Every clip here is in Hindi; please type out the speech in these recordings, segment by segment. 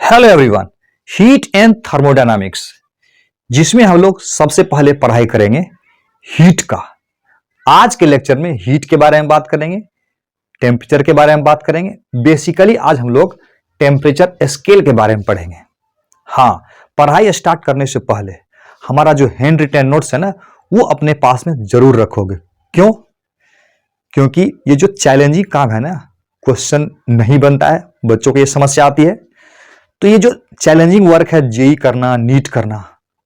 Hello everyone. Heat and thermodynamics, जिसमें हम लोग सबसे पहले पढ़ाई करेंगे हीट का। आज के लेक्चर में हीट के बारे में बात करेंगे, टेम्परेचर के बारे में बात करेंगे। बेसिकली आज हम लोग टेम्परेचर स्केल के बारे में पढ़ेंगे। हाँ, पढ़ाई स्टार्ट करने से पहले हमारा जो हैंड रिटेन नोट्स है ना, वो अपने पास में जरूर रखोगे। क्यों? क्योंकि ये जो चैलेंजिंग काम है ना, क्वेश्चन नहीं बनता है, बच्चों को ये समस्या आती है। तो ये जो चैलेंजिंग वर्क है, जेई करना, नीट करना,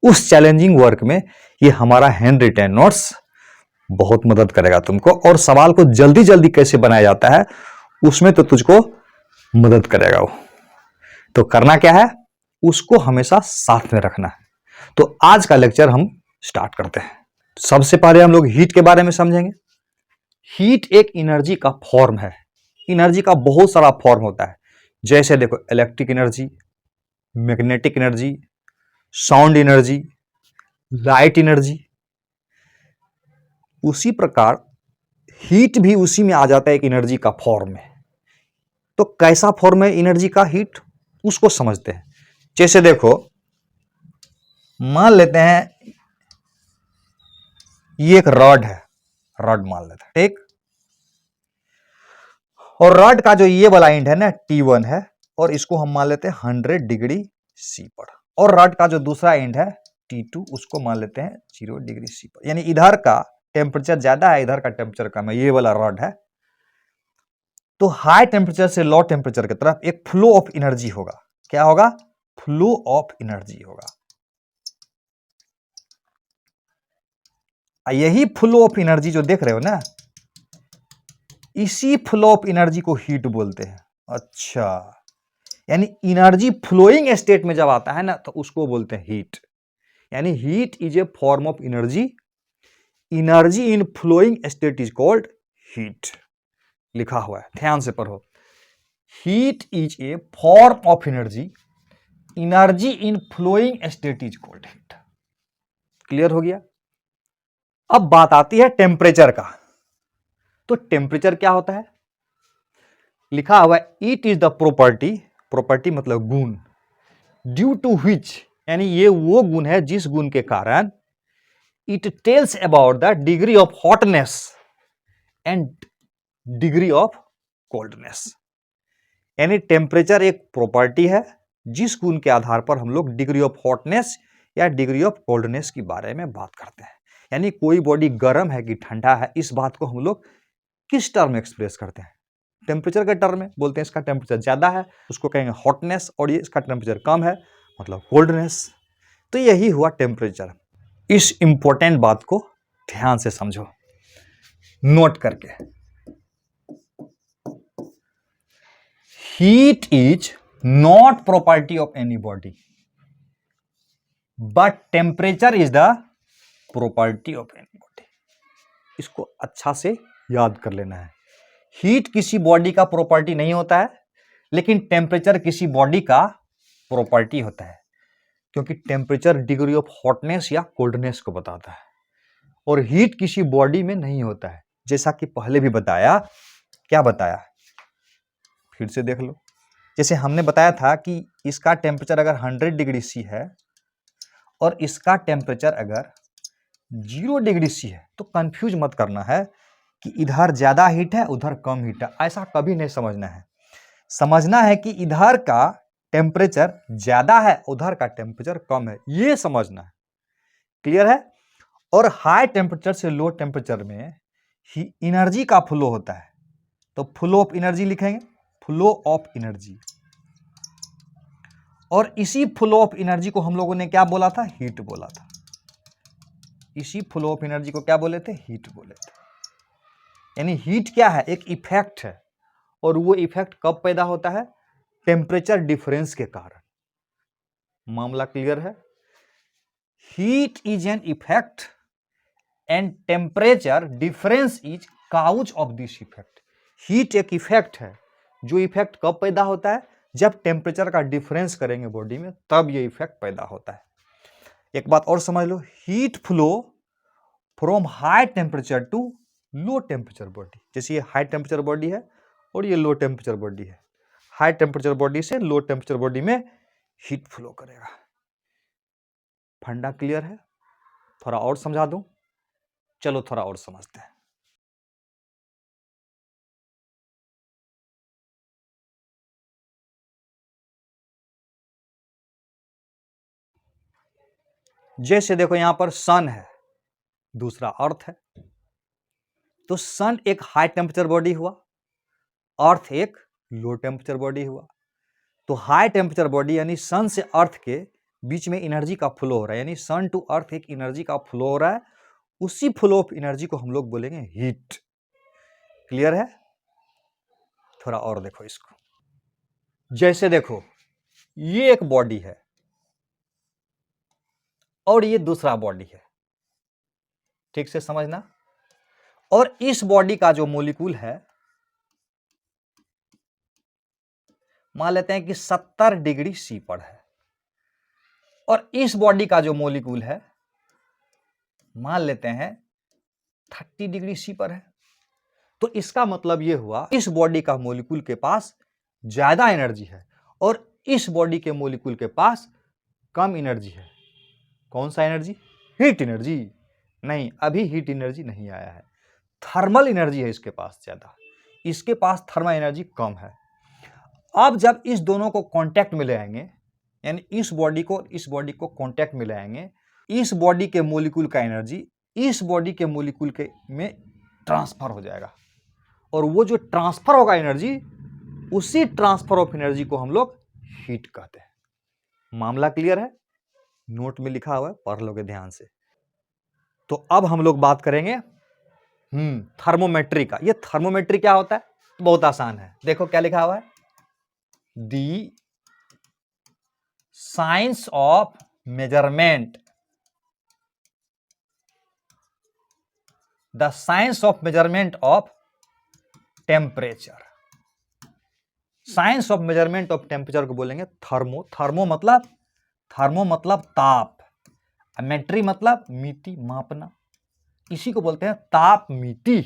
उस चैलेंजिंग वर्क में ये हमारा हैंड रिटेन नोट्स बहुत मदद करेगा तुमको। और सवाल को जल्दी जल्दी कैसे बनाया जाता है उसमें तो तुझको मदद करेगा वो। तो करना क्या है, उसको हमेशा साथ में रखना है। तो आज का लेक्चर हम स्टार्ट करते हैं। सबसे पहले हम लोग हीट के बारे में समझेंगे। हीट एक एनर्जी का फॉर्म है। एनर्जी का बहुत सारा फॉर्म होता है, जैसे देखो electric energy, magnetic energy, sound energy, light energy. उसी प्रकार हीट भी उसी में आ जाता है, एक एनर्जी का फॉर्म में। तो कैसा फॉर्म है एनर्जी का हीट, उसको समझते हैं। जैसे देखो, मान लेते हैं ये एक रॉड है, रॉड मान लेते हैं, ठीक। और रॉड का जो ये वाला एंड है ना, T1 है, और इसको हम मान लेते हैं 100 डिग्री सी पर। और रॉड का जो दूसरा एंड है T2, उसको मान लेते हैं 0 डिग्री सी पर। यानी इधर का टेम्परेचर ज्यादा है, इधर का टेम्परेचर कम है। ये वाला रॉड है। तो हाई टेम्परेचर से लो टेम्परेचर की तरफ एक फ्लो ऑफ एनर्जी होगा। क्या होगा? फ्लो ऑफ एनर्जी होगा। यही फ्लो ऑफ एनर्जी जो देख रहे हो ना, इसी फ्लो ऑफ एनर्जी को हीट बोलते हैं। अच्छा, यानी एनर्जी फ्लोइंग स्टेट में जब आता है ना, तो उसको बोलते हैं हीट। यानी heat is a form of energy. Energy in flowing state is called heat. लिखा हुआ है, ध्यान से पढ़ो। Heat is a form of energy. Energy in flowing state is called heat. Clear हो गया? अब बात आती है टेम्परेचर का। तो टेम्परेचर क्या होता है? लिखा हुआ है, it is the property, property मतलब गुण, ड्यू टू विच, यानी ये वो गुण है जिस गुण के कारण it tells about the degree of hotness and degree of coldness. यानी टेम्परेचर एक प्रॉपर्टी है जिस गुण के आधार पर हम लोग डिग्री ऑफ हॉटनेस या डिग्री ऑफ कोल्डनेस के बारे में बात करते हैं। यानी कोई बॉडी गर्म है कि ठंडा है, इस बात को हम लोग किस टर्म में एक्सप्रेस करते हैं? टेम्परेचर के टर्म में बोलते हैं। इसका टेम्परेचर ज्यादा है, उसको कहेंगे हॉटनेस, और ये इसका टेम्परेचर कम है, मतलब कोल्डनेस। तो यही हुआ टेम्परेचर। इस इंपॉर्टेंट बात को ध्यान से समझो, नोट करके। Heat is not property of any body, but temperature is the property of any body. इसको अच्छा से याद कर लेना है। हीट किसी बॉडी का प्रॉपर्टी नहीं होता है, लेकिन टेम्परेचर किसी बॉडी का प्रॉपर्टी होता है, क्योंकि टेम्परेचर डिग्री ऑफ हॉटनेस या कोल्डनेस को बताता है। और हीट किसी बॉडी में नहीं होता है, जैसा कि पहले भी बताया। क्या बताया? फिर से देख लो। जैसे हमने बताया था कि इसका टेम्परेचर अगर 100 डिग्री सी है और इसका टेम्परेचर अगर 0 डिग्री सी है, तो कंफ्यूज मत करना है कि इधर ज्यादा हीट है उधर कम हीट है। ऐसा कभी नहीं समझना है। समझना है कि इधर का टेम्परेचर ज्यादा है, उधर का टेम्परेचर कम है, ये समझना है। क्लियर है? और हाई टेम्परेचर से लो टेम्परेचर में ही एनर्जी का फ्लो होता है। तो फ्लो ऑफ एनर्जी लिखेंगे, फ्लो ऑफ एनर्जी। और इसी फ्लो ऑफ एनर्जी को हम लोगों ने क्या बोला था? हीट बोला था। इसी फ्लो ऑफ एनर्जी को क्या बोले थे? हीट बोले थे। यानी हीट क्या है? एक इफेक्ट है। और वो इफेक्ट कब पैदा होता है? टेम्परेचर डिफरेंस के कारण। मामला क्लियर है? Heat is an effect and temperature difference is cause of this effect. हीट एक इफेक्ट है। जो इफेक्ट कब पैदा होता है? जब टेम्परेचर का डिफरेंस करेंगे बॉडी में, तब ये इफेक्ट पैदा होता है। एक बात और समझ लो, heat flow from high temperature to low temperature body. जैसे ये हाई टेम्परेचर बॉडी है और ये लो टेम्परेचर बॉडी है। हाई टेम्परेचर बॉडी से लो टेम्परेचर बॉडी में हीट फ्लो करेगा। फंडा क्लियर है? थोड़ा और समझा दूं? चलो थोड़ा और समझते हैं। जैसे देखो यहां पर सन है, दूसरा अर्थ है, तो सन एक हाई टेम्परेचर बॉडी हुआ, अर्थ एक लो टेम्परेचर बॉडी हुआ। तो हाई टेम्परेचर बॉडी यानी सन से अर्थ के बीच में एनर्जी का फ्लो हो रहा है, यानी सन टू अर्थ एक एनर्जी का फ्लो हो रहा है, उसी फ्लो ऑफ एनर्जी को हम लोग बोलेंगे हीट। क्लियर है? थोड़ा और देखो इसको। जैसे देखो ये एक बॉडी है और ये दूसरा बॉडी है, ठीक से समझना। और इस बॉडी का जो मॉलिक्यूल है, मान लेते हैं कि 70 डिग्री सी पर है, और इस बॉडी का जो मॉलिक्यूल है मान लेते हैं 30 डिग्री सी पर है। तो इसका मतलब यह हुआ इस बॉडी का मॉलिक्यूल के पास ज्यादा एनर्जी है और इस बॉडी के मॉलिक्यूल के पास कम एनर्जी है। कौन सा एनर्जी? Heat energy. नहीं, अभी हीट एनर्जी नहीं आया है, थर्मल एनर्जी है इसके पास ज्यादा, इसके पास थर्मल एनर्जी कम है। अब जब इस दोनों को कांटेक्ट में ले आएंगे, यानी इस बॉडी को कांटेक्ट में ले आएंगे, इस बॉडी के मॉलिक्यूल का एनर्जी इस बॉडी के मॉलिक्यूल के में ट्रांसफर हो जाएगा, और वो जो ट्रांसफर होगा एनर्जी, उसी ट्रांसफर ऑफ एनर्जी को हम लोग हीट कहते हैं। मामला क्लियर है? नोट में लिखा हुआ है, पढ़ लोगे ध्यान से। तो अब हम लोग बात करेंगे थर्मोमेट्री का। ये थर्मोमेट्री क्या होता है? बहुत आसान है, देखो क्या लिखा हुआ है, the science of measurement, the science of measurement of temperature. Science of measurement of temperature को बोलेंगे थर्मो। थर्मो मतलब ताप, मेट्री मतलब मिति, मापना, इसी को बोलते हैं ताप मिति।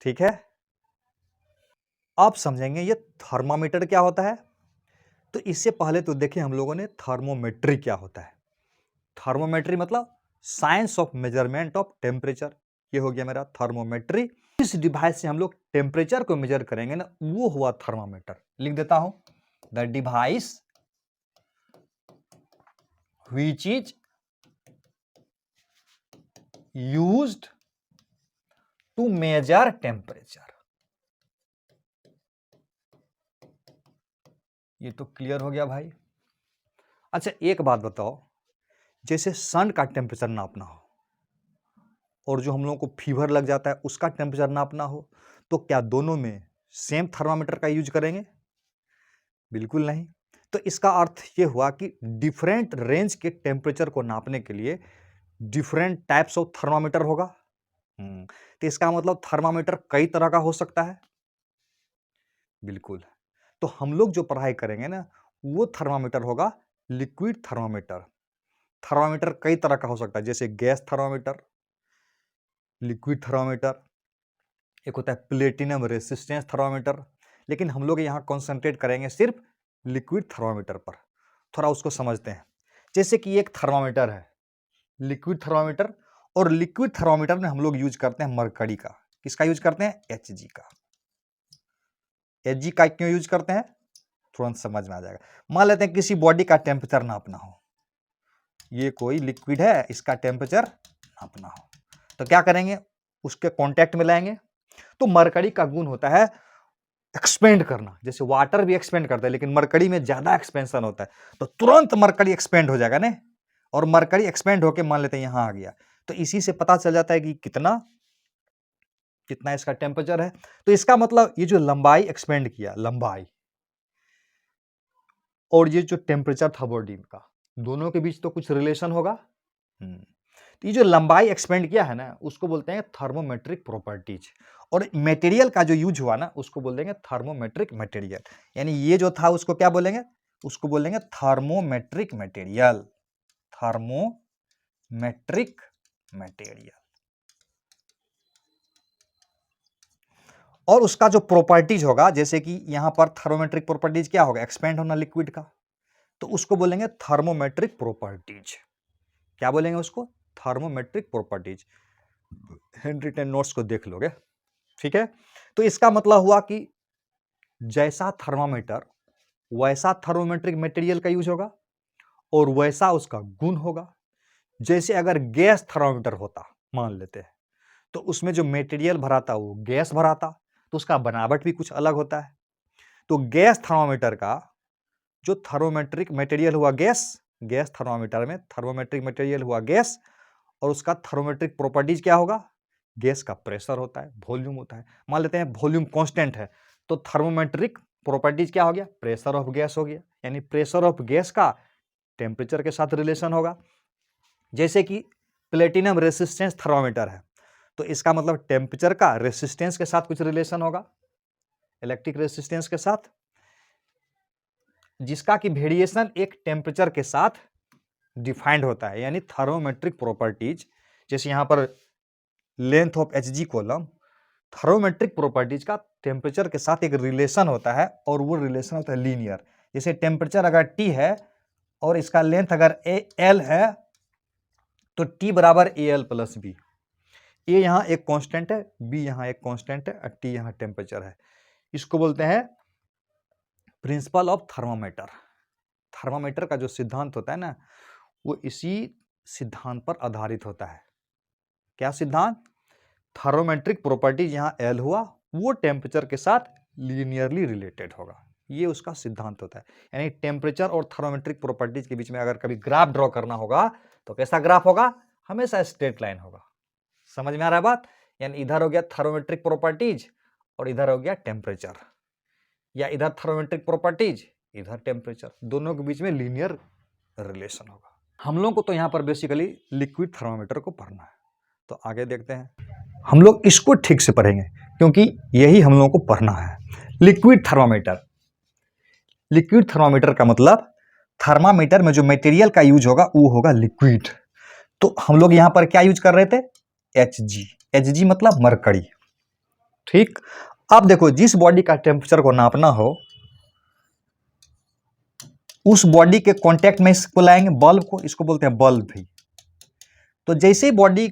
ठीक है, अब समझेंगे ये थर्मामीटर क्या होता है। तो इससे पहले तो देखिए हम लोगों ने थर्मोमेट्री क्या होता है। थर्मोमेट्री मतलब science of measurement of temperature, ये हो गया मेरा थर्मोमेट्री। इस डिवाइस से हम लोग टेम्परेचर को मेजर करेंगे ना, वो हुआ थर्मामीटर। लिख देता हूं, the device which is used to measure temperature. ये तो क्लियर हो गया भाई। अच्छा एक बात बताओ, जैसे सन का टेम्परेचर नापना हो और जो हम लोगों को फीवर लग जाता है उसका टेम्परेचर नापना हो, तो क्या दोनों में सेम थर्मामीटर का यूज करेंगे? बिल्कुल नहीं। तो इसका अर्थ ये हुआ कि डिफरेंट रेंज के टेम्परेचर को नापने के लिए डिफरेंट टाइप्स ऑफ थर्मामीटर होगा। तो इसका मतलब थर्मामीटर कई तरह का हो सकता है। बिल्कुल। तो हम लोग जो पढ़ाई करेंगे ना, वो थर्मामीटर होगा लिक्विड थर्मामीटर। थर्मामीटर कई तरह का हो सकता है, जैसे गैस थर्मामीटर, लिक्विड थर्मामीटर, एक होता है प्लेटिनम रेसिस्टेंस थर्मामीटर। लेकिन हम लोग यहाँ कॉन्सेंट्रेट करेंगे सिर्फ लिक्विड थर्मामीटर पर। थोड़ा उसको समझते हैं। जैसे कि एक थर्मामीटर है लिक्विड थर्मामीटर, और लिक्विड थर्मामीटर में हम लोग यूज करते हैं मरकरी का। किसका यूज करते हैं? Hg का। Hg का क्यों यूज करते हैं, तुरंत समझ में आ जाएगा। मान लेते हैं किसी बॉडी का टेम्परेचर नापना हो, ये कोई लिक्विड है, इसका टेम्परेचर नापना हो, तो क्या करेंगे, उसके कांटेक्ट में लाएंगे। तो मरकरी का गुण होता है एक्सपेंड करना, जैसे वाटर भी एक्सपेंड करता है लेकिन मरकरी में ज्यादा एक्सपेंशन होता है, तो तुरंत मरकरी एक्सपेंड हो जाएगा ना। और मरकरी एक्सपेंड होके मान लेते हैं यहां आ गया, तो इसी से पता चल जाता है कि कितना इसका टेम्परेचर है। तो इसका मतलब ये जो लंबाई एक्सपेंड किया, लंबाई और ये जो टेम्परेचर था बॉडी का, दोनों के बीच तो कुछ रिलेशन होगा। तो ये जो लंबाई एक्सपेंड किया है ना, उसको बोलते हैं थर्मोमेट्रिक प्रॉपर्टीज। और मटेरियल का जो यूज हुआ ना, उसको बोल देंगे थर्मोमेट्रिक मटेरियल। यानी ये जो था उसको क्या बोलेंगे, उसको बोलेंगे थर्मोमेट्रिक मटेरियल। Thermometric material. और उसका जो प्रॉपर्टीज होगा, जैसे कि यहां पर थर्मोमेट्रिक प्रॉपर्टीज क्या होगा, एक्सपेंड होना लिक्विड का, तो उसको बोलेंगे थर्मोमेट्रिक प्रॉपर्टीज। क्या बोलेंगे उसको? Thermometric properties. हैंडरिटन नोट्स को देख लोगे, ठीक है। तो इसका मतलब हुआ कि जैसा थर्मामीटर वैसा थर्मोमेट्रिक मटेरियल का यूज होगा और वैसा उसका गुण होगा। जैसे अगर गैस थर्मामीटर होता मान लेते हैं, तो उसमें जो मटेरियल भरा था वो गैस भरा था, तो उसका बनावट भी कुछ अलग होता है। तो गैस थर्मामीटर का जो थर्मोमेट्रिक मटेरियल हुआ गैस, गैस थर्मामीटर में थर्मोमेट्रिक मटेरियल हुआ गैस, और उसका थर्मोमेट्रिक प्रॉपर्टीज क्या होगा? गैस का प्रेशर होता है, वॉल्यूम होता है। मान लेते हैं वॉल्यूम कांस्टेंट है, तो थर्मोमेट्रिक प्रॉपर्टीज क्या हो गया? प्रेशर ऑफ गैस हो गया। यानी प्रेशर ऑफ गैस का टेम्परेचर के साथ रिलेशन होगा। जैसे कि प्लेटिनम रेसिस्टेंस थर्मामीटर है, तो इसका मतलब टेम्परेचर का रेसिस्टेंस के साथ कुछ रिलेशन होगा, इलेक्ट्रिक रेसिस्टेंस के साथ, जिसका कि वेरिएशन एक टेम्परेचर के साथ डिफाइंड होता है। यानी थर्मोमेट्रिक प्रॉपर्टीज, जैसे यहां पर length of Hg column, thermometric properties का टेम्परेचर के साथ एक रिलेशन होता है, और वो रिलेशन होता है लीनियर। जैसे टेम्परेचर अगर टी है और इसका लेंथ अगर एल है, तो टी बराबर ए एल प्लस बी। ए यहाँ एक कांस्टेंट है, बी यहाँ एक कांस्टेंट है, और टी यहाँ टेम्परेचर है। इसको बोलते हैं प्रिंसिपल ऑफ थर्मामीटर। थर्मामीटर का जो सिद्धांत होता है ना, वो इसी सिद्धांत पर आधारित होता है। क्या सिद्धांत? थर्मोमेट्रिक प्रॉपर्टीज यहाँ एल हुआ, वो टेम्परेचर के साथ लीनियरली रिलेटेड होगा। ये उसका सिद्धांत होता है। यानी टेम्परेचर और थर्मोमेट्रिक प्रॉपर्टीज के बीच में अगर कभी ग्राफ ड्रॉ करना होगा, तो कैसा ग्राफ होगा? हमेशा स्ट्रेट लाइन होगा। समझ में आ रहा है बात? यानी इधर हो गया थर्मोमेट्रिक प्रॉपर्टीज और इधर हो गया टेम्परेचर, या इधर थर्मोमेट्रिक प्रॉपर्टीज इधर टेम्परेचर, दोनों के बीच में लीनियर रिलेशन होगा। हम लोग को तो यहाँ पर बेसिकली लिक्विड थर्मामीटर को पढ़ना है, तो आगे देखते हैं। हम लोग इसको ठीक से पढ़ेंगे क्योंकि यही हम लोगों को पढ़ना है। Liquid thermometer. लिक्विड थर्मामीटर का मतलब थर्मामीटर में जो मटेरियल का यूज होगा वो होगा लिक्विड। तो हम लोग यहां पर क्या यूज कर रहे थे? Hg। Hg मतलब मरकरी। ठीक। अब देखो, जिस बॉडी का टेम्परेचर को नापना हो, उस बॉडी के कांटेक्ट में इसको लाएंगे, बल्ब को, इसको बोलते हैं बल्ब भी। तो जैसे ही बॉडी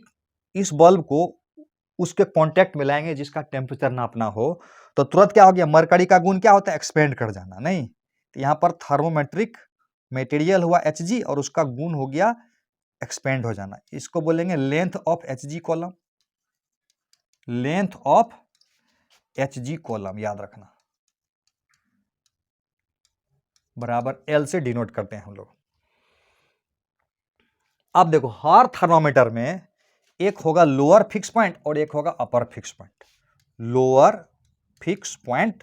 इस बल्ब को उसके कांटेक्ट में लाएंगे जिसका टेम्परेचर नापना हो, तो तुरंत क्या हो गया? मरकरी का गुण क्या होता है? एक्सपेंड कर जाना। नहीं, तो यहां पर थर्मोमेट्रिक मटेरियल हुआ Hg और उसका गुण हो गया एक्सपेंड हो जाना। इसको बोलेंगे length of Hg column. Length of Hg column याद रखना, बराबर L से डिनोट करते हैं हम लोग। अब देखो, हर थर्मामीटर में एक होगा लोअर फिक्स पॉइंट और एक होगा अपर fix point. Lower fix point,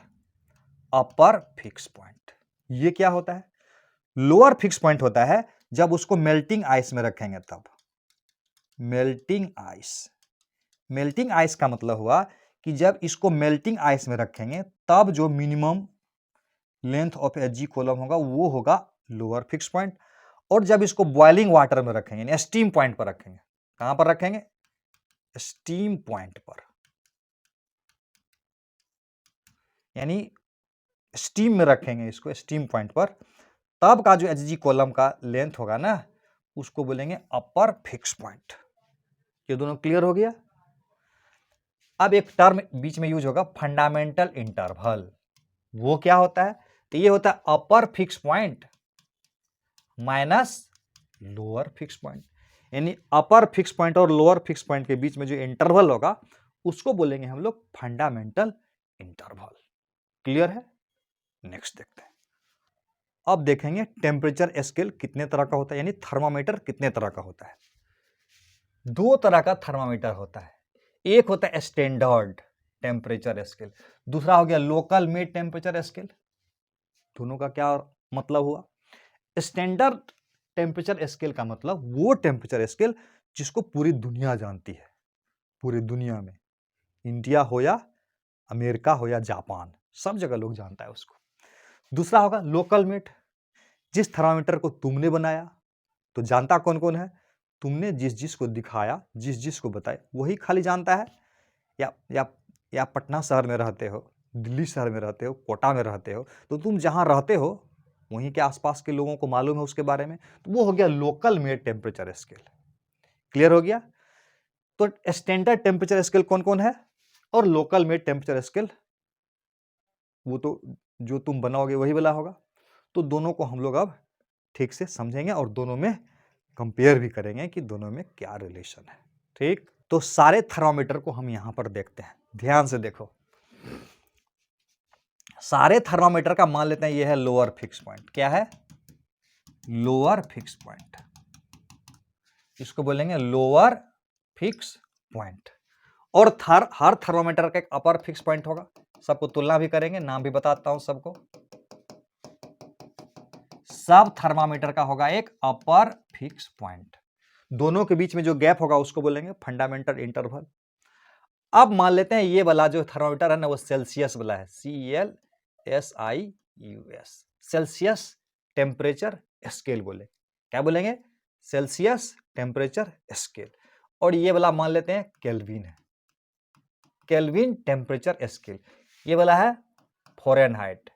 अपर फिक्स पॉइंट, ये क्या होता है? लोअर फिक्स पॉइंट होता है जब उसको मेल्टिंग आइस में रखेंगे तब। Melting ice. मेल्टिंग आइस का मतलब हुआ कि जब इसको मेल्टिंग आइस में रखेंगे तब जो minimum length of Hg column होगा वो होगा लोअर फिक्स पॉइंट। और जब इसको बॉइलिंग वाटर में रखेंगे यानी स्टीम पॉइंट पर रखेंगे, कहां पर रखेंगे? स्टीम पॉइंट पर, यानी स्टीम में रखेंगे इसको स्टीम पॉइंट पर, तब का जो Hg कॉलम का लेंथ होगा ना, उसको बोलेंगे अपर फिक्स पॉइंट। ये दोनों क्लियर हो गया? अब एक टर्म बीच में यूज होगा, फंडामेंटल इंटरवल। वो क्या होता है? तो ये होता है अपर fix point minus lower fix point. यानी अपर फिक्स पॉइंट और लोअर फिक्स पॉइंट के बीच में जो इंटरवल होगा उसको बोलेंगे हम लोग फंडामेंटल इंटरवल। क्लियर है? नेक्स्ट देखते हैं। अब देखेंगे टेम्परेचर स्केल कितने तरह का होता है, यानी थर्मामीटर कितने तरह का होता है। दो तरह का थर्मामीटर होता है। एक होता है स्टैंडर्ड टेम्परेचर स्केल, दूसरा हो गया लोकल मेड टेम्परेचर स्केल। दोनों का क्या मतलब हुआ? स्टैंडर्ड टेम्परेचर स्केल का मतलब वो टेम्परेचर स्केल जिसको पूरी दुनिया जानती है। पूरी दुनिया में, इंडिया हो या अमेरिका हो या जापान, सब जगह लोग जानता है उसको। दूसरा होगा लोकल मेड, जिस थर्मामीटर को तुमने बनाया तो जानता कौन कौन है? तुमने जिस जिस को दिखाया, जिस जिस को बताया, वही खाली जानता है। या पटना शहर में रहते हो, दिल्ली शहर में रहते हो, कोटा में रहते हो, तो तुम जहां रहते हो वहीं के आसपास के लोगों को मालूम है उसके बारे में, तो वो हो गया local made temperature scale. Clear हो गया? तो स्टैंडर्ड टेम्परेचर स्केल कौन कौन है और लोकल मेड टेम्परेचर स्केल वो तो जो तुम बनाओगे वही वाला होगा। तो दोनों को हम लोग अब ठीक से समझेंगे और दोनों में कंपेयर भी करेंगे कि दोनों में क्या रिलेशन है। ठीक, तो सारे थर्मामीटर को हम यहां पर देखते हैं, ध्यान से देखो। सारे थर्मामीटर का मान लेते हैं ये है लोअर फिक्स पॉइंट। क्या है? Lower fix point. इसको बोलेंगे लोअर फिक्स पॉइंट। और हर थर्मामीटर का एक अपर फिक्स पॉइंट होगा। सबको तुलना भी करेंगे, नाम भी बताता हूं सबको। सब थर्मामीटर का होगा एक अपर फिक्स पॉइंट। दोनों के बीच में जो गैप होगा उसको बोलेंगे फंडामेंटल इंटरवल। अब मान लेते हैं ये वाला जो थर्मामीटर है ना वो सेल्सियस वाला है, CLSIUS, सेल्सियस टेम्परेचर स्केल बोले। क्या बोलेंगे? Celsius temperature scale. और ये वाला मान लेते हैं केल्विन है, केल्विन टेम्परेचर स्केल। ये वाला है फ़ारेनहाइट।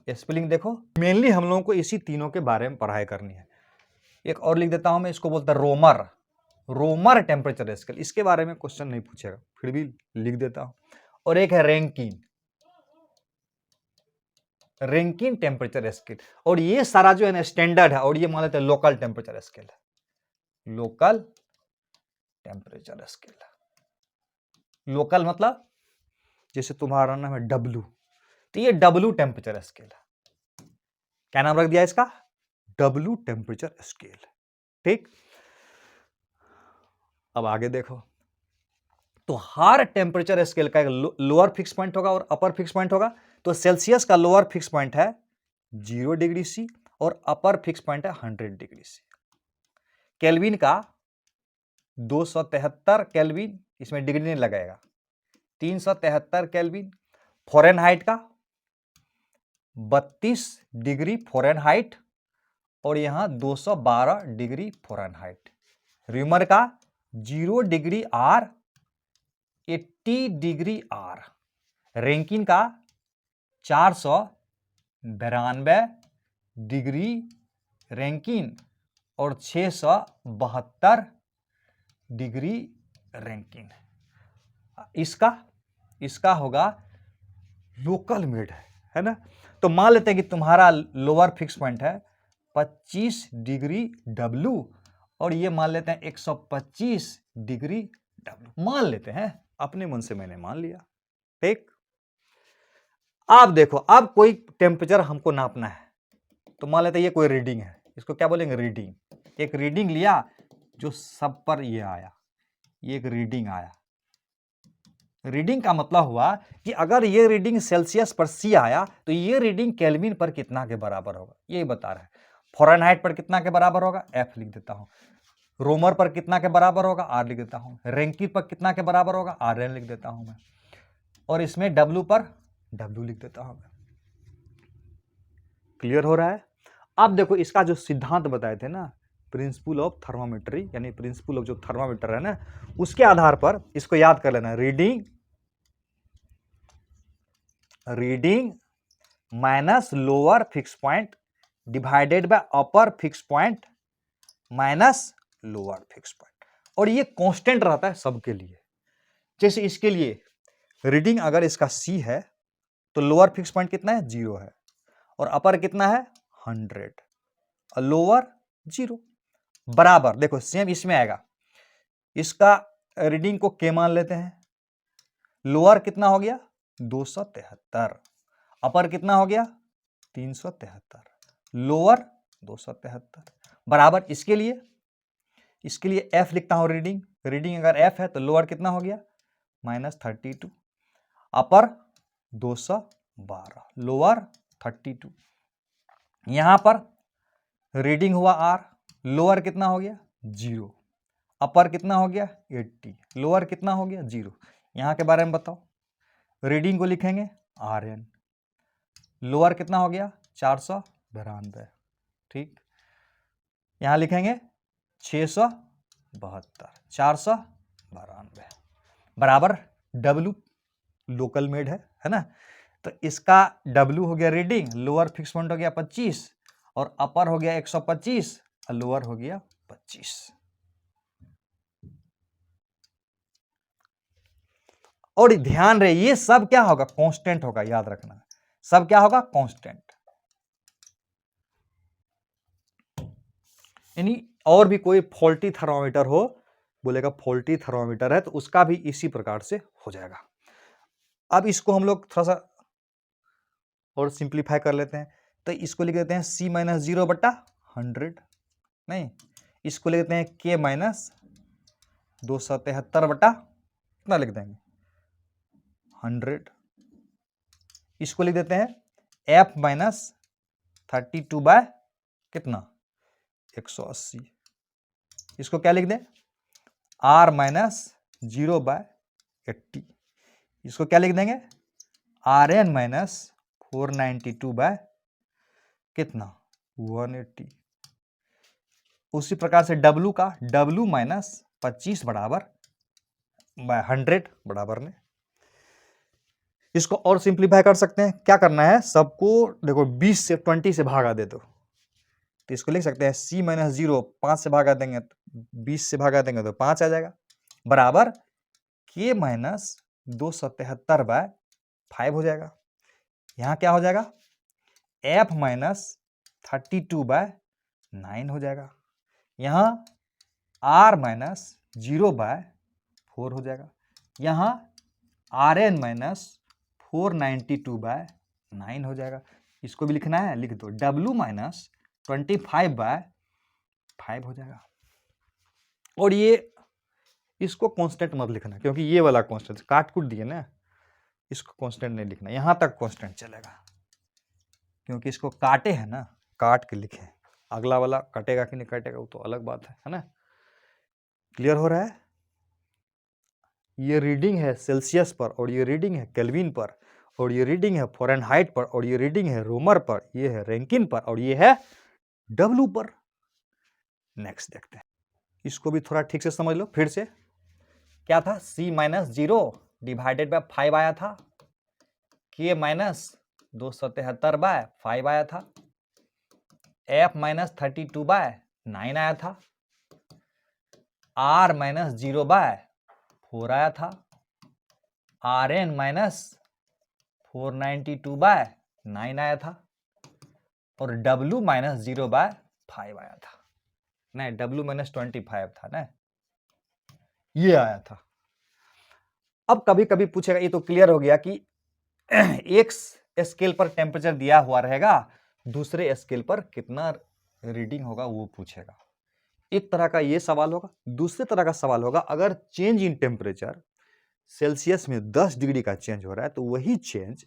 स्पेलिंग देखो, मेनली हम लोगों को इसी तीनों के बारे में पढ़ाई करनी है। एक और लिख देता हूं मैं, इसको बोलते हैं रोमर, रोमर टेम्परेचर स्केल। इसके बारे में क्वेश्चन नहीं पूछेगा, फिर भी लिख देता हूं। और एक है रैंकिन, रैंकिन टेम्परेचर स्केल। और ये सारा जो है ना स्टैंडर्ड है, और ये मान लेते हैं लोकल टेम्परेचर स्केल है, लोकल टेम्परेचर स्केल। लोकल मतलब जैसे तुम्हारा नाम है W, तो ये W टेम्परेचर स्केल है। क्या नाम रख दिया इसका? W temperature scale. ठीक, अब आगे देखो। तो हर टेम्परेचर स्केल का एक लोअर फिक्स पॉइंट होगा और अपर फिक्स पॉइंट होगा। तो सेल्सियस का लोअर फिक्स पॉइंट है 0 डिग्री C और अपर फिक्स पॉइंट है 100 डिग्री C। केल्विन का 273 केल्विन, इसमें डिग्री नहीं लगाएगा, 373 केल्विन। फ़ारेनहाइट का 32 डिग्री फ़ारेनहाइट और यहां 212 डिग्री फ़ारेनहाइट। र्यूमर का 0 degree R, 80 degree R। Rankine का 492 डिग्री रैंकिन और 672 डिग्री रैंकिन। इसका होगा लोकल मेड है ना। तो मान लेते हैं कि तुम्हारा लोअर फिक्स पॉइंट है 25 डिग्री W और ये मान लेते हैं 125 डिग्री W। मान लेते हैं, अपने मन से मैंने मान लिया। ठीक, अब देखो, अब कोई टेम्परेचर हमको नापना है, तो मान लेते हैं ये कोई रीडिंग है, इसको क्या बोलेंगे? रीडिंग। एक रीडिंग लिया जो सब पर ये आया, ये एक रीडिंग आया। रीडिंग का मतलब हुआ कि अगर ये रीडिंग सेल्सियस पर C आया तो ये रीडिंग केल्विन पर कितना के बराबर होगा, ये बता रहा है। फ़ारेनहाइट पर कितना के बराबर होगा, F लिख देता हूं। रोमर पर कितना के बराबर होगा, R लिख देता हूं। रैंकिन पर कितना के बराबर होगा, RN लिख देता हूं मैं। और इसमें W पर W लिख देता हूं मैं। क्लियर हो रहा है? अब देखो, इसका जो सिद्धांत बताए थे ना, प्रिंसिपल ऑफ थर्मामीट्री, यानी प्रिंसिपल ऑफ जो थर्मामीटर है ना, उसके आधार पर इसको याद कर लेना। Reading minus lower fix point divided by upper fix point minus lower fix point. और ये कांस्टेंट रहता है सबके लिए। जैसे इसके लिए रीडिंग अगर इसका C है तो लोअर फिक्स पॉइंट कितना है, 0 है, और अपर कितना है, 100, और लोअर 0। बराबर देखो सेम इसमें आएगा। इसका रीडिंग को K मान लेते हैं। लोअर कितना हो गया, 273, अपर कितना हो गया, 373, लोअर 273, बराबर इसके लिए F लिखता हूं। रीडिंग अगर F है तो लोअर कितना हो गया, -32, अपर 212, लोअर 32। यहां पर रीडिंग हुआ R, लोअर कितना हो गया, 0, अपर कितना हो गया, 80, लोअर कितना हो गया, 0। यहां के बारे में बताओ। रीडिंग को लिखेंगे RN, लोअर कितना हो गया, 492, ठीक। यहां लिखेंगे 672, 492, बराबर W लोकल मेड है ना। तो इसका W हो गया रीडिंग, लोअर फिक्स पॉइंट हो गया 25 और अपर हो गया 125 और लोअर हो गया 25। और ध्यान रहे ये सब क्या होगा, कांस्टेंट होगा, याद रखना सब क्या होगा, कांस्टेंट। यानी और भी कोई फॉल्टी थर्मामीटर हो, बोलेगा फॉल्टी थर्मामीटर है, तो उसका भी इसी प्रकार से हो जाएगा। अब इसको हम लोग थोड़ा सा और सिंप्लीफाई कर लेते हैं, तो इसको लिख देते हैं C माइनस 0 बटा 100, नहीं इसको लिख देते हैं K माइनस 273 बटा कितना लिख देंगे 100, इसको लिख देते हैं F माइनस 32 बाय कितना 180, इसको क्या लिख दें R माइनस 0 बाय 80, इसको क्या लिख देंगे Rn माइनस 492 बाय कितना 180। उसी प्रकार से W का W माइनस 25 बराबर बाय 100 बराबर में, इसको और सिंप्लीफाई कर सकते हैं। क्या करना है, सबको देखो 20 से 20 से भागा दे दो, तो इसको लिख सकते हैं C माइनस 0 5 से भागा देंगे तो 20 से भागा देंगे तो 5 आ जाएगा, बराबर K माइनस 273 बाय 5 हो जाएगा। यहाँ क्या हो जाएगा F माइनस 32 बाय 9 हो जाएगा। यहाँ R माइनस 0 बाय 4 हो जाएगा। यहाँ Rn माइनस 492 बाय 9 हो जाएगा। इसको भी लिखना है, लिख दो W माइनस 25 बाय 5 हो जाएगा। और ये इसको कांस्टेंट मत लिखना, क्योंकि ये वाला कांस्टेंट काट कूट दिए ना, इसको कांस्टेंट नहीं लिखना, यहां तक कांस्टेंट चलेगा, क्योंकि इसको काटे हैं ना, काट के लिखे, अगला वाला कटेगा कि नहीं कटेगा वो तो अलग बात है ना। क्लियर हो रहा है? ये रीडिंग है सेल्सियस पर, और ये रीडिंग है केल्विन पर, और ये रीडिंग है फ़ारेनहाइट पर, और ये रीडिंग है रोमर पर, ये है रैंकिन पर, और ये है डब्ल्यू पर। नेक्स्ट देखते हैं, इसको भी थोड़ा ठीक से समझ लो फिर से। क्या था, C माइनस 0 डिवाइडेड बाय 5 आया था, K माइनस 273 बाय 5 आया था, F माइनस 32 बाय 9 आया था, R माइनस 0 बाय 4 आया था, Rn माइनस 492 बाय 9 आया था, और W माइनस 0 बाय 5 आया था। नहीं, W माइनस 25 था ना, ये आया था। अब कभी कभी पूछेगा, ये तो क्लियर हो गया कि एक स्केल पर टेम्परेचर दिया हुआ रहेगा, दूसरे स्केल पर कितना रीडिंग होगा वो पूछेगा। एक तरह का ये सवाल होगा। दूसरे तरह का सवाल होगा, अगर चेंज इन टेम्परेचर सेल्सियस में 10 डिग्री का चेंज हो रहा है, तो वही चेंज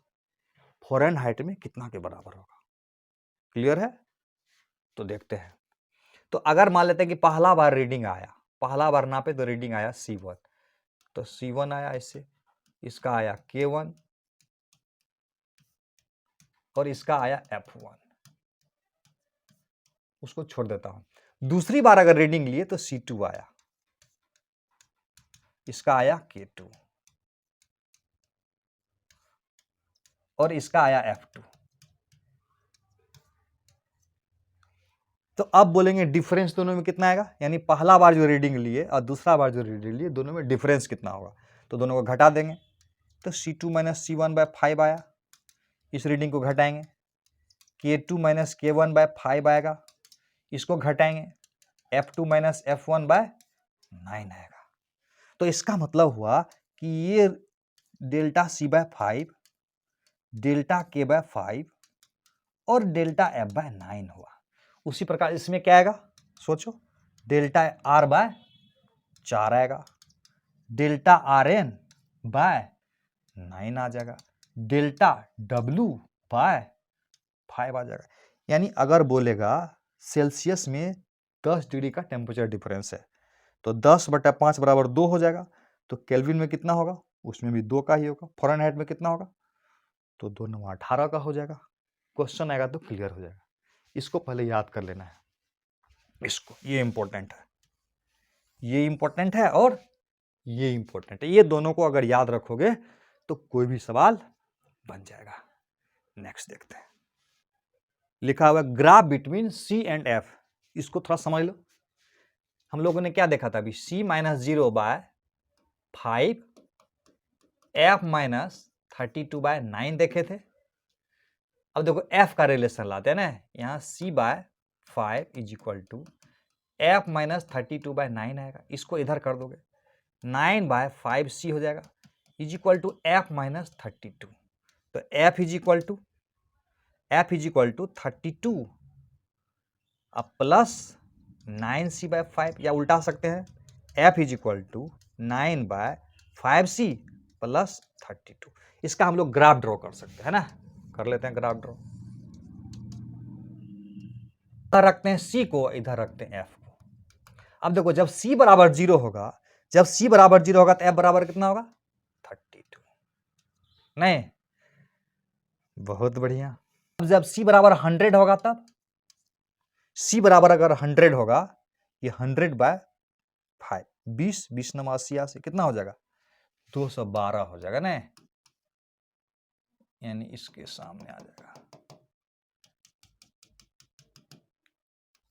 फ़ारेनहाइट में कितना के बराबर होगा। क्लियर है? तो देखते हैं। तो अगर मान लेते हैं कि पहला बार रीडिंग आया, पहला बार नापे तो रीडिंग आया C1, तो C1 आया इससे, इसका आया K1 और इसका आया F1, उसको छोड़ देता हूं। दूसरी बार अगर रीडिंग लिए तो C2 आया, इसका आया K2 और इसका आया F2। तो अब बोलेंगे डिफरेंस दोनों में कितना आएगा, यानी पहला बार जो रीडिंग लिए और दूसरा बार जो रीडिंग लिए, दोनों में डिफरेंस कितना होगा। तो दोनों को घटा देंगे, तो C2 माइनस C1 बाय 5 आया, इस रीडिंग को घटाएंगे, K2 माइनस K1 बाय 5 आएगा, इसको घटाएंगे, F2 माइनस F1 बाय 9 आएगा। तो इसका मतलब हुआ कि ये delta C by 5, delta K by 5 और डेल्टा F बाय 9 हुआ। उसी प्रकार इसमें क्या आएगा, सोचो, डेल्टा R बाय 4 आएगा, डेल्टा Rn बाय 9 आ जाएगा, डेल्टा W बाय 5 आ जाएगा। यानी अगर बोलेगा सेल्सियस में 10 डिग्री का टेम्परेचर डिफरेंस है, तो 10 बटा 5 बराबर 2 हो जाएगा। तो केल्विन में कितना होगा, उसमें भी 2 का ही होगा। फ़ारेनहाइट में कितना होगा, तो 2 9 18 का हो जाएगा। क्वेश्चन आएगा तो क्लियर हो जाएगा। इसको पहले याद कर लेना है, इसको, ये इंपॉर्टेंट है, ये इंपॉर्टेंट है और ये इंपॉर्टेंट है। ये दोनों को अगर याद रखोगे तो कोई भी सवाल बन जाएगा। नेक्स्ट देखते हैं, लिखा हुआ है graph between C and F। इसको थोड़ा समझ लो। हम लोगों ने क्या देखा था अभी, C माइनस 0/5 F माइनस 32/9 देखे थे। अब देखो F का रिलेशन लाते हैं ना, यहाँ C/5 is equal to F minus 32/9 आएगा, इसको इधर कर दोगे 9/5C हो जाएगा is equal to F minus 32। तो F इज इक्वल टू 32 अब प्लस 9C/5, या उल्टा सकते हैं F is equal to 9/5C plus 32। इसका हम लोग ग्राफ ड्रॉ कर सकते हैं ना, कर लेते हैं ग्राफ ड्रॉ। इधर रखते हैं C को, इधर रखते हैं F को। अब देखो जब C बराबर 0 होगा, तो F बराबर कितना होगा 32। नहीं, बहुत बढ़िया। अब जब C बराबर 100 होगा, तब C बराबर अगर 100 होगा, ये 100/5 20 9 80 कितना हो जाएगा 212 हो जाएगा ना, यानी इसके सामने आ जाएगा,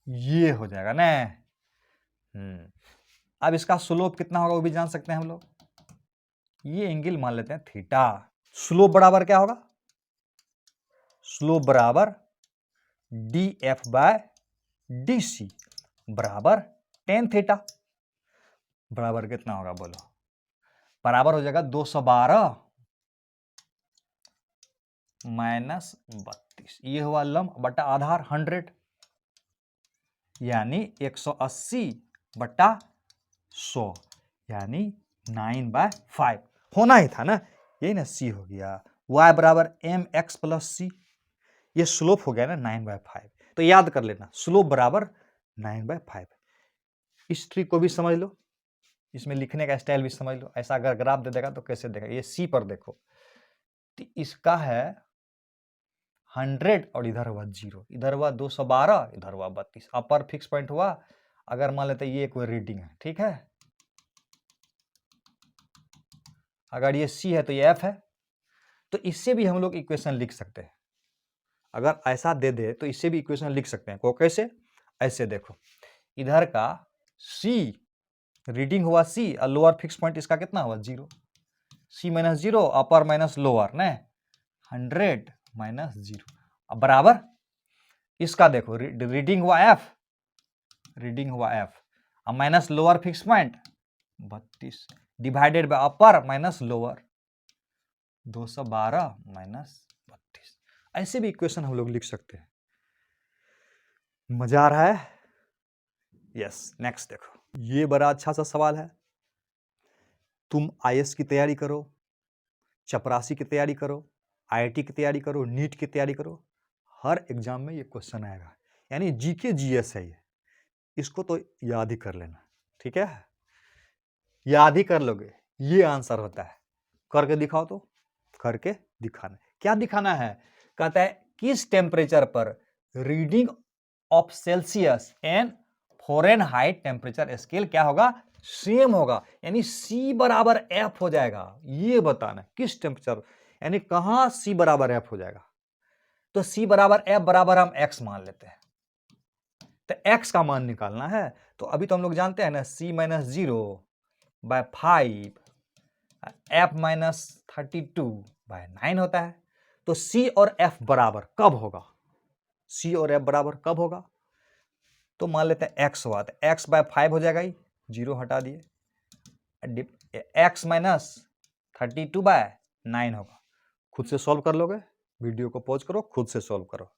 ये हो जाएगा ना। अब इसका स्लोप कितना होगा वो भी जान सकते हैं हम लोग। ये एंगल मान लेते हैं थीटा। स्लोप बराबर क्या होगा, स्लोप बराबर dF/dC बराबर tan थीटा। बराबर कितना होगा बोलो, बराबर हो जाएगा 212 माइनस 32। ये हुआ लंब बटा आधार 100, यानी 180/100, यानी 9/5 होना ही था ना, यही ना C हो गया। y बराबर mx प्लस C, ये स्लोप हो गया ना 9/5। तो याद कर लेना स्लोप बराबर 9/5। इस ट्रिक को भी समझ लो, इसमें लिखने का स्टाइल भी समझ लो। ऐसा अगर ग्राफ दे देगा तो कैसे देगा, ये C पर देखो, तो इसका है 100 और इधर हुआ 0, इधर हुआ 212, इधर हुआ 32। अपर फिक्स पॉइंट हुआ। अगर मान लेते ये कोई रीडिंग है, ठीक है, अगर ये C है तो ये F है, तो इससे भी हम लोग इक्वेशन लिख सकते हैं। अगर ऐसा दे दे तो इससे भी इक्वेशन लिख सकते हैं। को कैसे, ऐसे देखो, इधर का C रीडिंग हुआ C और लोअर फिक्स पॉइंट इसका कितना हुआ 0, C माइनस 0 अपर माइनस लोअर ना, 100 माइनस 0। अब बराबर इसका देखो रीडिंग हुआ F अब minus lower fix point 32 divided by upper minus lower 212 minus 32। ऐसे भी इक्वेशन हम लोग लिख सकते हैं। मजा आ रहा है? यस। नेक्स्ट देखो, ये बड़ा अच्छा सा सवाल है। तुम IAS की तैयारी करो, चपरासी की तैयारी करो, IIT की तैयारी करो, नीट की तैयारी करो, हर एग्जाम में ये क्वेश्चन आएगा। यानी जीके GS है ये, इसको तो याद ही कर लेना, ठीक है, याद ही कर लोगे, ये आंसर होता है। करके दिखाओ, तो करके दिखाना। क्या दिखाना है, कहता है किस टेम्परेचर पर reading of Celsius and Fahrenheit temperature scale क्या होगा, सेम होगा, यानी C बराबर F हो जाएगा। ये बताना किस टेम्परेचर, यानी कहां C बराबर F हो जाएगा। तो C बराबर F बराबर हम X मान लेते हैं, तो X का मान निकालना है। तो अभी तो हम लोग जानते हैं ना C माइनस 0/5 F माइनस 32/9 होता है। तो C और F बराबर कब होगा, C और F बराबर कब होगा, तो मान लेते हैं X हुआ, तो X/5 हो जाएगा, 0 हटा दिए, X माइनस 32/9 होगा। खुद से सॉल्व कर लोगे, वीडियो को पॉज करो, खुद से सॉल्व करो।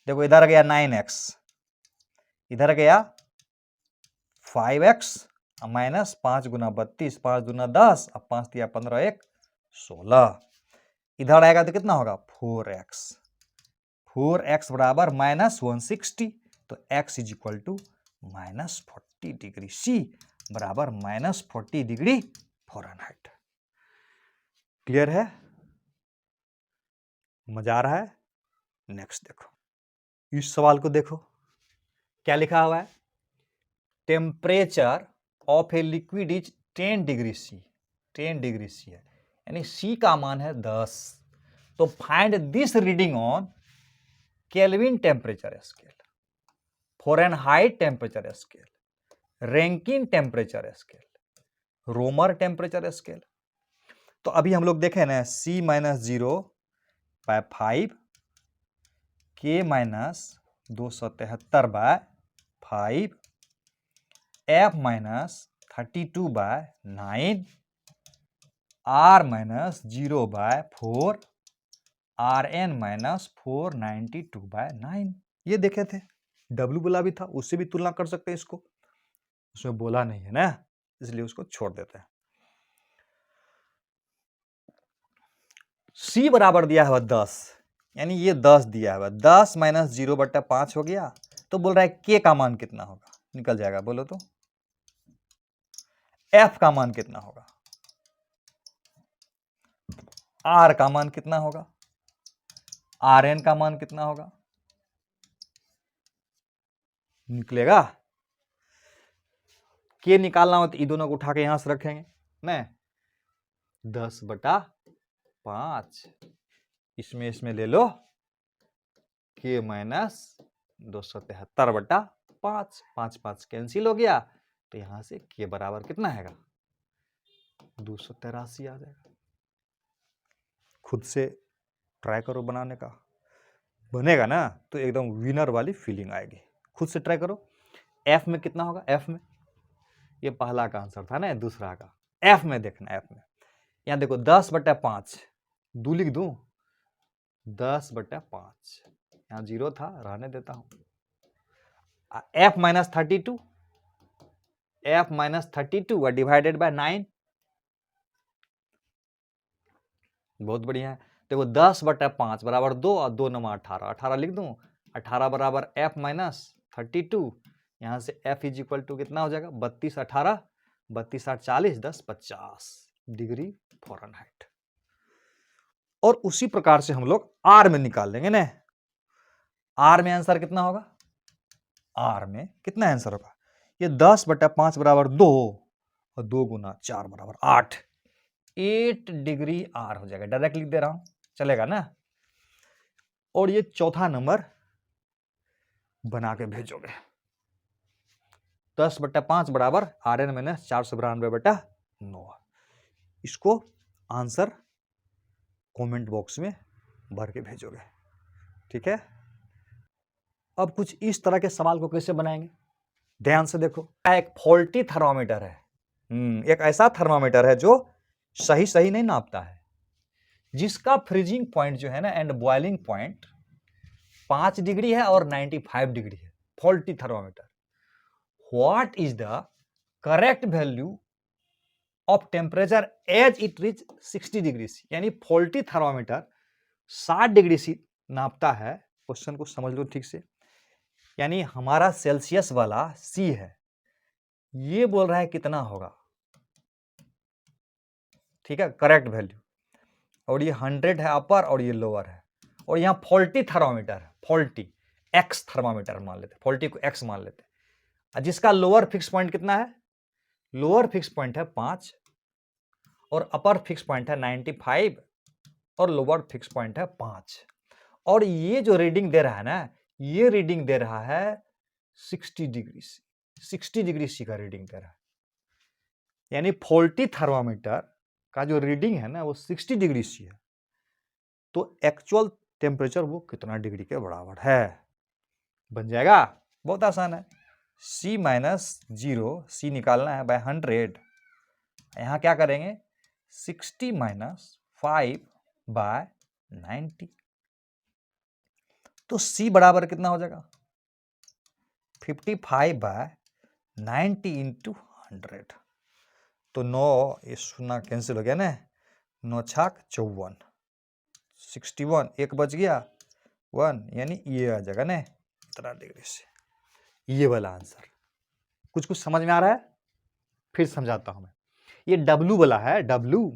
देखो इधर गया 9x, इधर गया 5x माइनस 5 गुना 32, 5 गुना 10, अब 5 दिया 15, 1 16। इधर आएगा तो कितना होगा 4x बराबर माइनस 160। तो x is equal to minus 40 degree, C बराबर माइनस 40 डिग्री फ़ारेनहाइट। क्लियर है? मजा आ रहा है? नेक्स्ट देखो, इस सवाल को देखो, क्या लिखा हुआ है, temperature of a liquid is 10 degree C, 10 degree C है, यानी C का मान है 10, तो find this reading on Kelvin temperature scale, Fahrenheit temperature scale, Rankine temperature scale, Romer temperature scale. तो अभी हम लोग देखें ना C - 0/5 K - 273/5 F - 32/9 R - 0/4 Rn - 492/9 ये देखे थे। W बोला भी था, उससे भी तुलना कर सकते हैं इसको, उसमें बोला नहीं है ना, इसलिए उसको छोड़ देते हैं। C बराबर दिया है 10, यानी ये 10 दिया है, 10 - 0/5 हो गया। तो बोल रहा है K का मान कितना होगा, निकल जाएगा, बोलो तो। F का मान कितना होगा, R का मान कितना होगा, Rn का मान कितना होगा, निकलेगा। K निकालना हो तो ये दोनों को उठा के यहां से रखेंगे ना, 10/5 इसमें ले लो K - 273/5, 5 कैंसिल हो गया, तो यहां से K बराबर कितना है, 283 आ जाएगा। खुद से ट्राई करो बनाने का, बनेगा ना तो एकदम विनर वाली फीलिंग आएगी। खुद से ट्राई करो। F में कितना होगा, F में, ये पहला का आंसर था ना, दूसरा का। F में देखना, F में यहां देखो 10/5, 2 लिख दूं, 10/5, यहां 0 था, रहने देता हूं। F - 32, F - 32 डिवाइडेड बाय 9, बहुत बढ़िया है। देखो 10/5 बराबर 2 और 2 9 18, 18 लिख दूं, 18 बराबर F - 32, यहां से F इज इक्वल टू कितना हो जाएगा, 32 18, 32 8 40, 10 50 डिग्री फ़ारेनहाइट। और उसी प्रकार से हम लोग R में निकाल लेंगे ना। R में आंसर कितना होगा, R में कितना आंसर होगा, ये 10/5 बराबर 2 और 2 गुना 4 बराबर 8, 8 डिग्री R हो जाएगा। डायरेक्ट लिख दे रहा हूं, चलेगा ना। और ये चौथा नंबर बना के भेजोगे, 10/5 बराबर Rn - 492/9। इसको आंसर कमेंट बॉक्स में भर के भेजोगे, ठीक है। अब कुछ इस तरह के सवाल को कैसे बनाएंगे, ध्यान से देखो। एक फॉल्टी थर्मामीटर है, एक ऐसा थर्मामीटर है जो सही नहीं नापता है, जिसका फ्रीजिंग पॉइंट जो है ना एंड बॉइलिंग पॉइंट 5 डिग्री है और 95 डिग्री है। Faulty thermometer, what is the correct value of temperature as it reach 60 degree C, यानी फॉल्टी थर्मामीटर 60 डिग्री सी नापता है। क्वेश्चन को समझ लो ठीक से, यानी हमारा सेल्सियस वाला C है, ये बोल रहा है कितना होगा, ठीक है, करेक्ट वैल्यू। और ये 100 है अपर और ये लोअर है, और यहां फॉल्टी थर्मामीटर है, फॉल्टी X थर्मामीटर मान लेते, फॉल्टी को X मान लेते, जिसका लोअर फिक्स पॉइंट कितना है, लोअर फिक्स पॉइंट है 5 और अपर फिक्स पॉइंट है 95 और लोअर फिक्स पॉइंट है 5। और ये जो रीडिंग दे रहा है ना, ये रीडिंग दे रहा है 60 डिग्री सी, 60 डिग्री सी का रीडिंग दे रहा है। यानी फॉल्टी थर्मामीटर का जो रीडिंग है ना वो 60 डिग्री सी है, तो एक्चुअल टेम्परेचर वो कितना डिग्री के बराबर है, बन जाएगा। बहुत आसान है, C - 0, C निकालना है बाय 100, यहां क्या करेंगे 60 - 5/90, तो C बराबर कितना हो जाएगा 55/90 इंटू 100, तो 9 ये शून्य कैंसिल हो गया ना, 9 छाक 54, 61 एक बच गया 1, यानी ये आ जाएगा ना इतना डिग्री से, ये वाला आंसर। कुछ समझ में आ रहा है, फिर समझाता हूं मैं। ये W वाला है, W,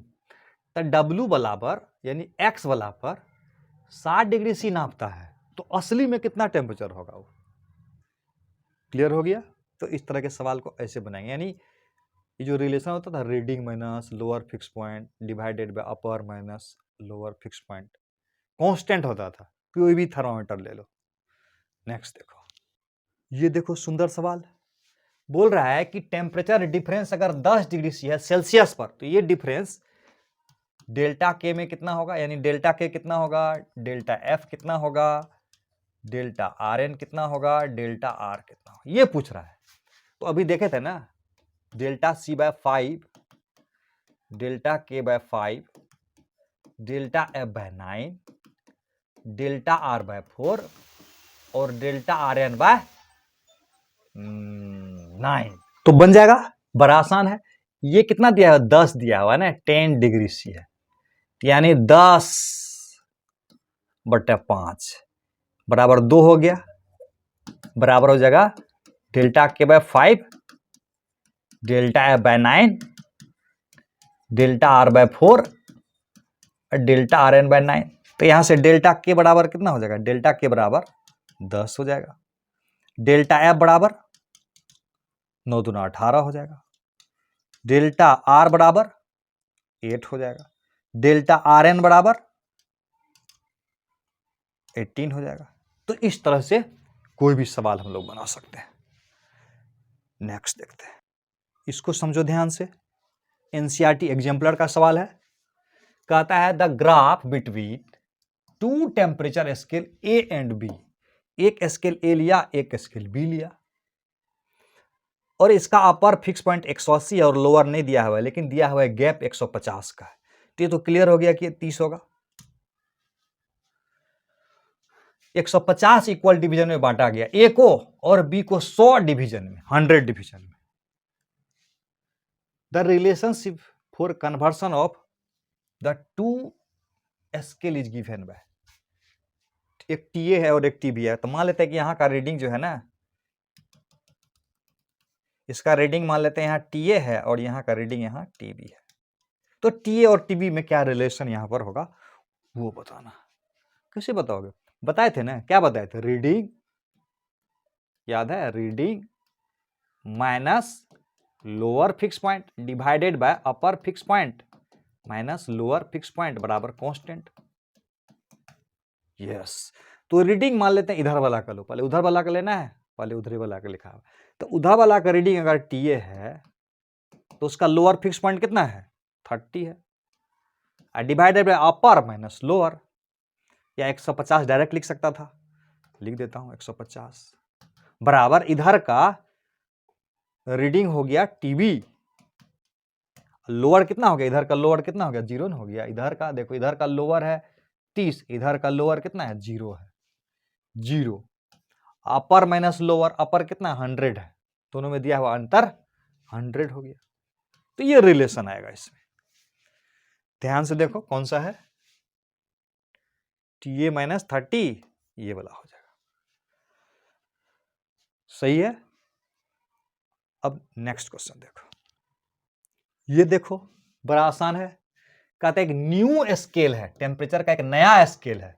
तो W बराबर यानी X वाला पर 60 डिग्री C नापता है, तो असली में कितना टेम्परेचर होगा वो, क्लियर हो गया। तो इस तरह के सवाल को ऐसे बनाएंगे, यानी ये जो रिलेशन होता था reading minus lower fix point divided by upper minus lower fix point, constant होता था, कोई भी थर्मामीटर ले लो। नेक्स्ट देखो, ये देखो सुंदर सवाल बोल रहा है कि टेम्परेचर डिफरेंस अगर 10 डिग्री है सेल्सियस पर, तो ये डिफरेंस डेल्टा के में कितना होगा, यानी डेल्टा के कितना होगा, डेल्टा एफ कितना होगा, डेल्टा आर एन कितना होगा, डेल्टा आर कितना होगा, ये पूछ रहा है। तो अभी देखे थे ना, delta C by 5, delta K by 5, delta F by 9, delta R by 4 और डेल्टा आर एन बाय 9। तो बन जाएगा, बड़ा आसान है। ये कितना दिया है, 10 दिया हुआ है ना, 10 डिग्री सी है, यानी 10/5 बराबर 2 हो गया, बराबर हो जाएगा delta K by 5, delta F by 9, delta R by 4 और डेल्टा आर एन बाय 9। तो यहां से डेल्टा के बराबर कितना हो जाएगा, डेल्टा के बराबर 10 हो जाएगा, डेल्टा एफ बराबर 9 दूना 18 हो जाएगा, डेल्टा आर बराबर 8 हो जाएगा, डेल्टा आर एन बराबर 18 हो जाएगा। तो इस तरह से कोई भी सवाल हम लोग बना सकते हैं। नेक्स्ट देखते हैं, इसको समझो ध्यान से, एनसीईआरटी एग्जाम्पलर का सवाल है। कहता है the graph between two temperature scale A and B, एक स्केल ए लिया, एक स्केल बी लिया, और इसका अपर फिक्स पॉइंट 180 और लोअर नहीं दिया हुआ है, लेकिन दिया हुआ है गैप 150 का है। तो ये तो क्लियर हो गया कि 30 होगा। 150 इक्वल डिवीजन में बांटा गया, ए को और बी को 100 डिवीजन में, 100 डिवीजन में। The relationship for conversion of the two scale is given by, एक टीए है और एक टीबी है। तो मान लेते हैं कि यहां का रीडिंग जो है ना, इसका रीडिंग मान लेते हैं यहां टीए है और यहां का रीडिंग यहां टीबी है। तो टीए और टीबी में क्या रिलेशन यहां पर होगा वो बताना। कैसे बताओगे, बताए थे ना, क्या बताए थे, रीडिंग याद है, reading minus lower fix point divided by upper fix point minus lower fix point बराबर कांस्टेंट। यस, तो रीडिंग मान लेते हैं इधर वाला का लो, पहले उधर वाला का लेना है, पहले उधर वाला का लिखा है। तो उधर वाला का रीडिंग अगर टीए है तो उसका लोअर फिक्स पॉइंट कितना है, 30 है, divided by upper minus lower, या 150 डायरेक्ट लिख सकता था, लिख देता हूं 150 बराबर इधर का रीडिंग हो गया टीबी, लोअर कितना हो गया, इधर का लोअर कितना हो गया, 0 हो गया। इधर का देखो, इधर का लोअर है 30, इधर का लोअर कितना है, 0 है, 0। अपर माइनस लोअर, अपर कितना 100 है, दोनों में दिया हुआ अंतर 100 हो गया। तो ये रिलेशन आएगा इसमें, ध्यान से देखो कौन सा है, टीए माइनस 30, ये वाला हो जाएगा, सही है। अब नेक्स्ट क्वेश्चन देखो, ये देखो बड़ा आसान है। कहते हैं एक न्यू स्केल है, टेम्परेचर का एक नया स्केल है,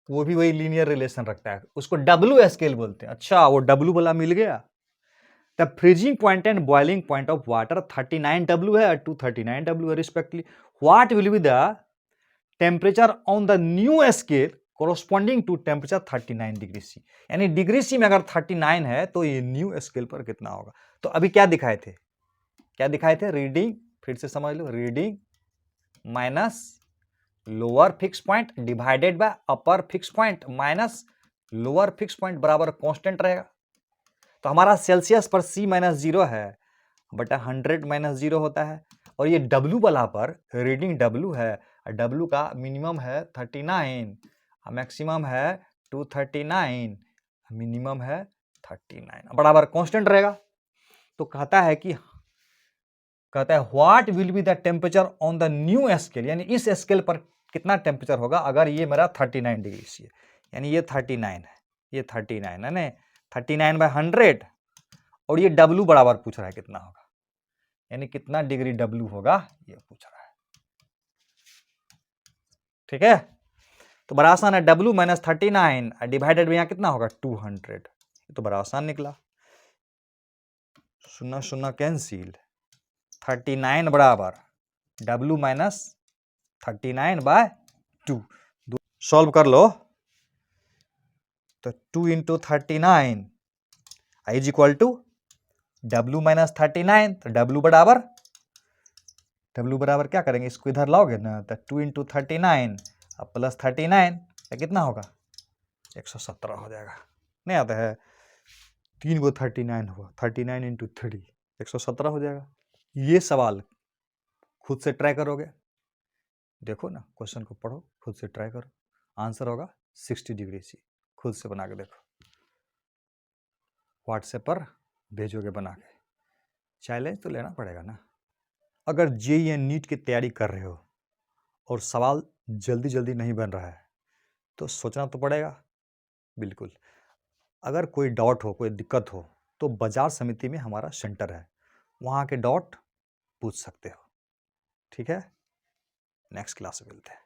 वो भी वही लीनियर रिलेशन रखता है, उसको डब्ल्यू स्केल बोलते हैं। अच्छा, वो डब्ल्यू वाला मिल गया। The freezing point and boiling point of water 39 W है और 239 डब्ल्यू है respectively. What will be the temperature on the new scale corresponding to temperature 39 degree C, यानी डिग्री सी में अगर 39 है तो ये न्यू स्केल पर कितना होगा। तो अभी क्या दिखाए थे, क्या दिखाए थे, रीडिंग, फिर से समझ लो, reading minus lower fix point divided by upper fix point minus lower fix point बराबर कांस्टेंट रहेगा। तो हमारा सेल्सियस पर C माइनस 0 है बटा 100 माइनस 0 होता है, और ये W वाला पर रीडिंग W है, और W का मिनिमम है 39, मैक्सिमम है 239, मिनिमम है 39 बराबर कांस्टेंट रहेगा। तो कहता है कि what will be the temperature on the new scale, यानी इस स्केल पर कितना टेम्परेचर होगा अगर ये मेरा 39 डिग्री सी है, यानी ये 39 है, ये 39 है ना, 39 बाय 100, और ये W बराबर पूछ रहा है कितना होगा, यानी कितना डिग्री W होगा ये पूछ रहा है। ठीक है, तो बड़ा आसान है, W माइनस 39 डिवाइडेड में यहाँ कितना होगा 200, तो बड़ा आसान निकला, 0 0 कैंसिल, 39 बराबर W माइनस 39 बाय 2, सॉल्व कर लो। तो 2 into 39 is equal to W minus 39। तो W बराबर क्या करेंगे, इसको इधर लाओगे ना, तो 2 इंटू 39 अब प्लस 39 तो कितना होगा, 117 हो जाएगा। नहीं आता है, 3 को 39 हुआ, 39 इंटू 3 117 हो जाएगा। ये सवाल खुद से ट्राई करोगे, देखो ना, क्वेश्चन को पढ़ो, खुद से ट्राई करो, आंसर होगा 60 डिग्री सी। खुद से बना के देखो, व्हाट्सएप पर भेजोगे बना के। चैलेंज तो लेना पड़ेगा ना। अगर जेईई नीट की तैयारी कर रहे हो और सवाल जल्दी जल्दी नहीं बन रहा है तो सोचना तो पड़ेगा। बिल्कुल, अगर कोई डाउट हो, कोई दिक्कत हो तो बाजार समिति में हमारा सेंटर है, वहाँ के डाउट पूछ सकते हो। ठीक है, नेक्स्ट क्लास में मिलते हैं।